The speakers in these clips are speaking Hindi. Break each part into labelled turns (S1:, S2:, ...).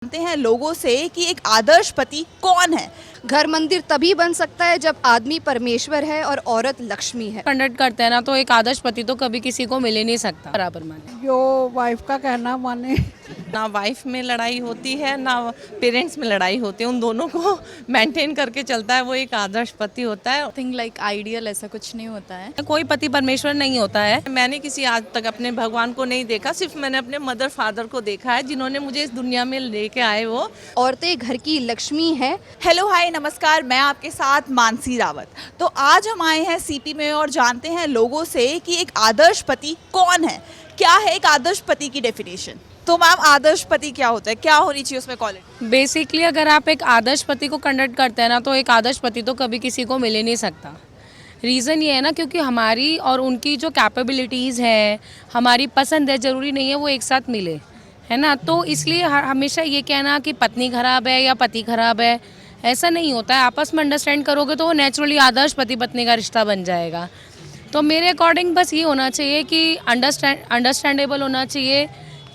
S1: जानते हैं लोगों से कि एक आदर्श पति कौन है।
S2: घर मंदिर तभी बन सकता है जब आदमी परमेश्वर है और औरत लक्ष्मी है।
S3: कंडक्ट करते हैं ना, तो एक आदर्श पति तो कभी किसी को मिल ही नहीं सकता बराबर माने।
S4: जो वाइफ का कहना माने।
S5: ना वाइफ में लड़ाई होती है ना पेरेंट्स में लड़ाई होती है, उन दोनों को मेंटेन करके चलता है, वो एक आदर्श पति होता है।
S6: थिंग लाइक आइडियल ऐसा कुछ नहीं होता है।
S3: कोई पति परमेश्वर नहीं होता है।
S5: मैंने किसी आज तक अपने भगवान को नहीं देखा, सिर्फ मैंने अपने मदर फादर को देखा है जिन्होंने मुझे इस दुनिया में लेके आए। वो
S2: औरतें घर की लक्ष्मी है।
S1: हेलो हाय नमस्कार, मैं आपके साथ मानसी रावत। तो आज हम आए हैं सीपी में और जानते हैं लोगों से कि एक आदर्श पति कौन है, क्या है एक आदर्श पति की डेफिनेशन। तो मैम, आदर्श पति क्या होता है, क्या होनी चाहिए उसमें क्वालिटी?
S3: बेसिकली अगर आप एक आदर्श पति को कंडक्ट करते हैं ना, तो एक आदर्श पति तो कभी किसी को मिल ही नहीं सकता। रीज़न ये है ना, क्योंकि हमारी और उनकी जो कैपेबिलिटीज़ है, हमारी पसंद है, ज़रूरी नहीं है वो एक साथ मिले, है ना। तो इसलिए हमेशा ये कहना कि पत्नी खराब है या पति खराब है, ऐसा नहीं होता है। आपस में अंडरस्टैंड करोगे तो वो नेचुरली आदर्श पति पत्नी का रिश्ता बन जाएगा। तो मेरे अकॉर्डिंग बस ये होना चाहिए कि अंडरस्टैंडेबल होना चाहिए,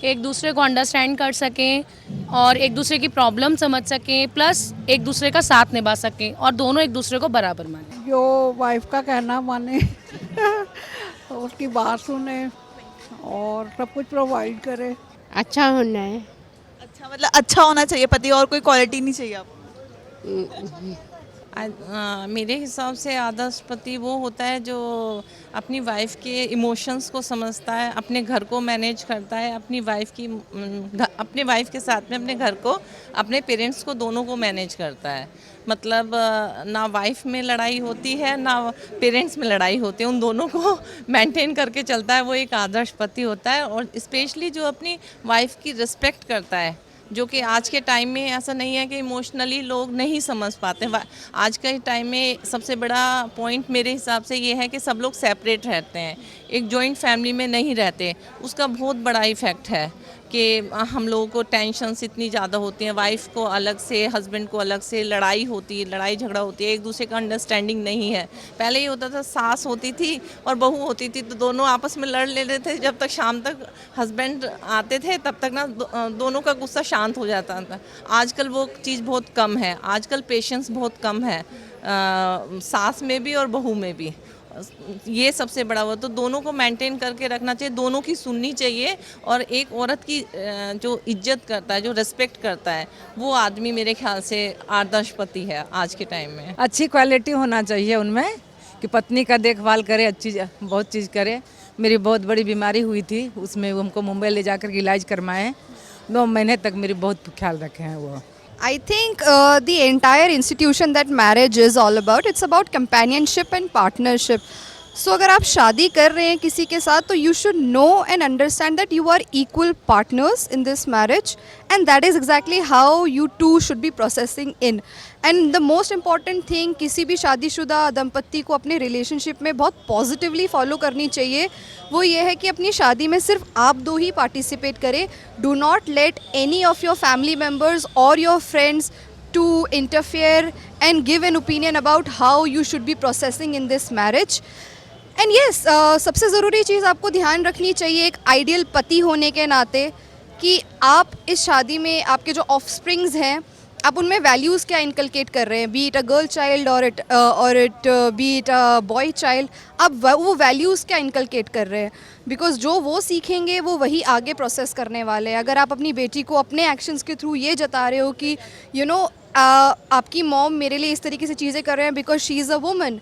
S3: एक दूसरे को अंडरस्टैंड कर सकें और एक दूसरे की प्रॉब्लम समझ सकें, प्लस एक दूसरे का साथ निभा सकें और दोनों एक दूसरे को बराबर माने।
S4: जो वाइफ का कहना माने तो उसकी बात सुने और सब कुछ प्रोवाइड करे।
S7: अच्छा होना है।
S1: अच्छा, मतलब अच्छा होना चाहिए पति, और कोई क्वालिटी नहीं चाहिए आपको?
S5: मेरे हिसाब से आदर्श पति वो होता है जो अपनी वाइफ के इमोशंस को समझता है, अपने घर को मैनेज करता है, अपनी वाइफ के साथ में अपने घर को, अपने पेरेंट्स को, दोनों को मैनेज करता है। मतलब ना वाइफ में लड़ाई होती है ना पेरेंट्स में लड़ाई होती है, उन दोनों को मेंटेन करके चलता है, वो एक आदर्श पति होता है। और स्पेशली जो अपनी वाइफ की रिस्पेक्ट करता है, जो कि आज के टाइम में ऐसा नहीं है कि इमोशनली लोग नहीं समझ पाते। आज के टाइम में सबसे बड़ा पॉइंट मेरे हिसाब से ये है कि सब लोग सेपरेट रहते हैं, एक जॉइंट फैमिली में नहीं रहते। उसका बहुत बड़ा इफ़ेक्ट है कि हम लोगों को टेंशन्स इतनी ज़्यादा होती हैं, वाइफ को अलग से, हस्बैंड को अलग से लड़ाई होती है, लड़ाई झगड़ा होती है, एक दूसरे का अंडरस्टैंडिंग नहीं है। पहले ये होता था सास होती थी और बहू होती थी, तो दोनों आपस में लड़ लेते थे, जब तक शाम तक हस्बैंड आते थे तब तक ना दोनों का गुस्सा शांत हो जाता था। आजकल वो चीज़ बहुत कम है, आजकल पेशेंस बहुत कम है, सास में भी और बहू में भी। ये सबसे बड़ा हुआ, तो दोनों को मेंटेन करके रखना चाहिए, दोनों की सुननी चाहिए। और एक औरत की जो इज्जत करता है, जो रिस्पेक्ट करता है, वो आदमी मेरे ख्याल से आदर्श पति है आज के टाइम में।
S8: अच्छी क्वालिटी होना चाहिए उनमें कि पत्नी का देखभाल करे, अच्छी बहुत चीज़ करे। मेरी बहुत बड़ी बीमारी हुई थी, उसमें हमको मुंबई ले जाकर के इलाज करवाएं, 9 महीने तक मेरी बहुत ख्याल रखे हैं वो।
S2: I think the entire institution that marriage is all about, it's about companionship and partnership. So अगर आप शादी कर रहे हैं किसी के साथ, तो you should know and understand that you are equal partners in this marriage, and that is exactly how you two should be processing in. And the most important thing, किसी भी शादीशुदा दंपत्ति को अपने रिलेशनशिप में बहुत पॉजिटिवली फॉलो करनी चाहिए, वो ये है कि अपनी शादी में सिर्फ आप दो ही पार्टिसिपेट करें। Do not let any of your family members और your friends to interfere and give an opinion about how you should be processing in this marriage. And yes, सबसे ज़रूरी चीज़ आपको ध्यान रखनी चाहिए एक आइडियल पति होने के नाते, कि आप इस शादी में आपके जो ऑफस्प्रिंग्स हैं, आप उनमें वैल्यूज़ क्या इनकलकेट कर रहे हैं, be it a girl child और be it a boy child. आप वो वैल्यूज़ क्या इनकलकेट कर रहे हैं, बिकॉज जो वो सीखेंगे वो वही आगे प्रोसेस करने वाले हैं। अगर आप अपनी बेटी को अपने एक्शंस के थ्रू ये जता रहे हो कि आपकी मॉम मेरे लिए इस तरीके से चीज़ें कर रहे हैं because she is a woman,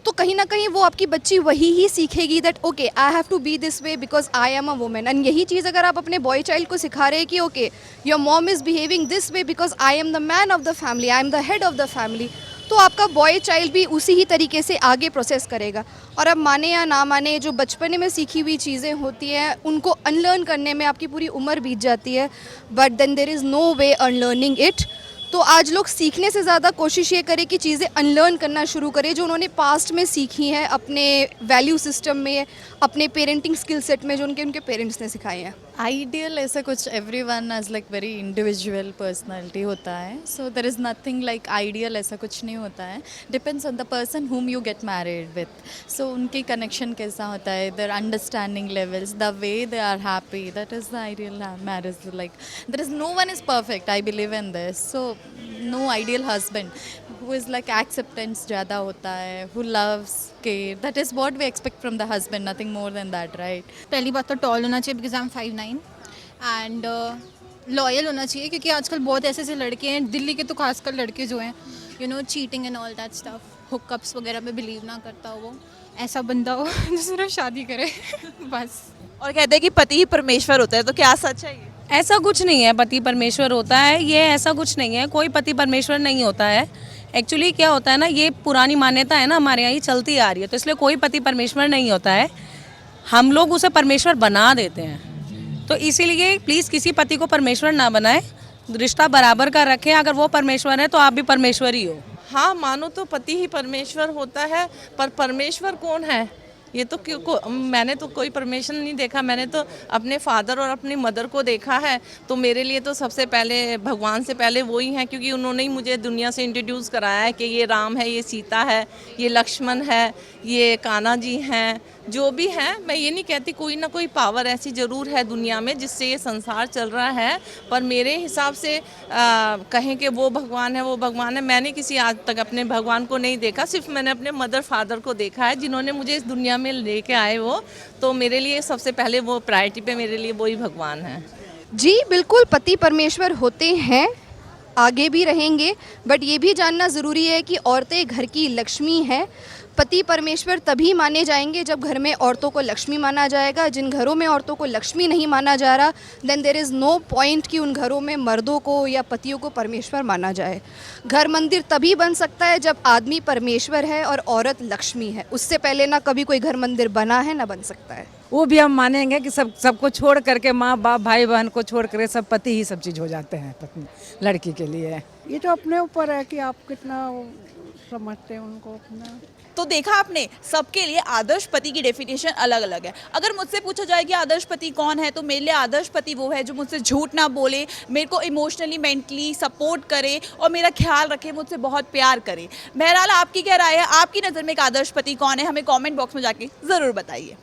S2: तो कहीं ना कहीं वो आपकी बच्ची वही ही सीखेगी that okay I have to be this way because I am a women. And यही चीज़ अगर आप अपने बॉय चाइल्ड को सिखा रहे हैं कि okay your mom is behaving this way because I am the man of the family, I am the head of the family, तो आपका बॉय चाइल्ड भी उसी ही तरीके से आगे प्रोसेस करेगा। और अब माने या ना माने, जो बचपने में सीखी हुई चीज़ें होती हैं उनको अनलर्न करने में आपकी पूरी उम्र बीत जाती है, but then there is no way unlearning it. तो आज लोग सीखने से ज़्यादा कोशिश ये करें कि चीज़ें अनलर्न करना शुरू करें जो उन्होंने पास्ट में सीखी हैं, अपने वैल्यू सिस्टम में, अपने पेरेंटिंग स्किल सेट में, जो उनके पेरेंट्स ने सिखाए हैं।
S6: आइडियल ऐसा कुछ everyone as like very individual personality होता है, so there is nothing like ideal, ऐसा कुछ नहीं होता है. Depends on the person whom you get married with. So उनकी कनेक्शन कैसा होता है, their understanding levels, the way they are happy, that is the ideal marriage. Like there is no one is perfect, I believe in this. So no ideal husband who is like acceptance ज़्यादा होता है, who loves care, that is what we expect from the husband, nothing more than that, right?
S7: पहली बात तो टॉल होना चाहिए because I M 5'9" and loyal होना चाहिए, क्योंकि आजकल बहुत ऐसे ऐसे लड़के हैं, दिल्ली के तो खासकर लड़के जो हैं, you know, cheating and all that stuff, hookups वगैरह में बिलीव ना करता हो, वो ऐसा बंदा हो जो सिर्फ शादी करे बस.
S1: और कहते हैं कि पति ही परमेश्वर होता है, तो क्या सच है ये?
S3: ऐसा कुछ नहीं है पति परमेश्वर होता है, ये ऐसा कुछ नहीं है, कोई पति परमेश्वर नहीं होता है. एक्चुअली क्या होता है ना, ये पुरानी मान्यता है ना, हमारे यहाँ ये चलती आ रही है, तो इसलिए कोई पति परमेश्वर नहीं होता है, हम लोग उसे परमेश्वर बना देते हैं. तो इसीलिए प्लीज़ किसी पति को परमेश्वर ना बनाए, रिश्ता बराबर का रखें. अगर वो परमेश्वर है तो आप भी परमेश्वर ही हो.
S5: हाँ, मानो तो पति ही परमेश्वर होता है, पर परमेश्वर कौन है ये तो मैंने तो कोई परमेश्वर नहीं देखा. मैंने तो अपने फादर और अपनी मदर को देखा है, तो मेरे लिए तो सबसे पहले भगवान से पहले वो ही हैं, क्योंकि उन्होंने ही मुझे दुनिया से इंट्रोड्यूस कराया है कि ये राम है, ये सीता है, ये लक्ष्मण है, ये कान्हा जी हैं. जो भी हैं, मैं ये नहीं कहती, कोई ना कोई पावर ऐसी ज़रूर है दुनिया में जिससे ये संसार चल रहा है, पर मेरे हिसाब से कहें कि वो भगवान है, वो भगवान है, मैंने किसी आज तक अपने भगवान को नहीं देखा. सिर्फ मैंने अपने मदर फादर को देखा है, जिन्होंने मुझे इस दुनिया में लेके आए वो. तो मेरे लिए सबसे पहले वो प्रायोरिटी पे मेरे लिए वो ही भगवान है.
S2: जी बिल्कुल, पति परमेश्वर होते हैं, आगे भी रहेंगे, बट ये भी जानना ज़रूरी है कि औरतें घर की लक्ष्मी हैं. पति परमेश्वर तभी माने जाएंगे जब घर में औरतों को लक्ष्मी माना जाएगा. जिन घरों में औरतों को लक्ष्मी नहीं माना जा रहा, then there is no point कि उन घरों में मर्दों को या पतियों को परमेश्वर माना जाए. घर मंदिर तभी बन सकता है जब आदमी परमेश्वर है और औरत लक्ष्मी है. उससे पहले ना कभी कोई घर मंदिर बना है ना बन सकता है.
S8: वो भी हम मानेंगे कि सबको छोड़ करके, माँ बाप भाई बहन को छोड़ करके सब पति ही सब चीज़ हो जाते हैं पत्नी लड़की के लिए.
S4: ये तो अपने ऊपर है कि आप कितना समझते हैं उनको अपना.
S1: तो देखा आपने, सबके लिए आदर्श पति की डेफिनेशन अलग अलग है. अगर मुझसे पूछा जाए कि आदर्श पति कौन है, तो मेरे लिए आदर्श पति वो है जो मुझसे झूठ ना बोले, मेरे को इमोशनली मेंटली सपोर्ट करे और मेरा ख्याल रखे, मुझसे बहुत प्यार करे. बहरहाल आपकी क्या राय है, आपकी नज़र में एक आदर्श पति कौन है, हमें कमेंट बॉक्स में जाके ज़रूर बताइए.